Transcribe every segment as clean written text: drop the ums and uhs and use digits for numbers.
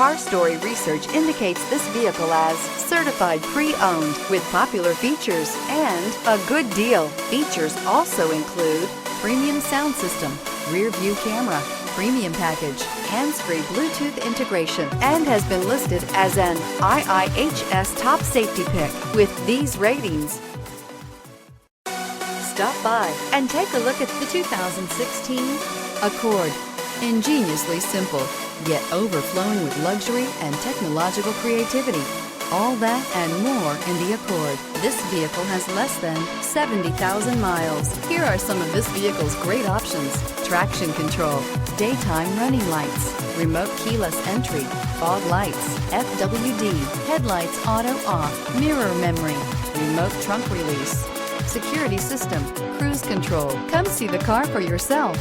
Car Story research indicates this vehicle as certified pre-owned with popular features and a good deal. Features also include premium sound system, rear view camera, premium package, hands-free Bluetooth integration, and has been listed as an IIHS top safety pick with these ratings. Stop by and take a look at the 2016 Accord. Ingeniously simple, yet overflowing with luxury and technological creativity. All that and more in the Accord. This vehicle has less than 70,000 miles. Here are some of this vehicle's great options: traction control, daytime running lights, remote keyless entry, fog lights, FWD, headlights auto off, mirror memory, remote trunk release, security system, cruise control. Come see the car for yourself.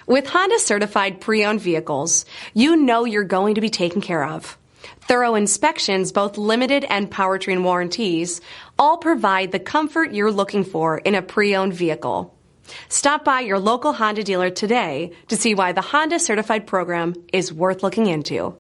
With Honda certified pre-owned vehicles, you know you're going to be taken care of. Thorough inspections, both limited and powertrain warranties, all provide the comfort you're looking for in a pre-owned vehicle. Stop by your local Honda dealer today to see why the Honda certified program is worth looking into.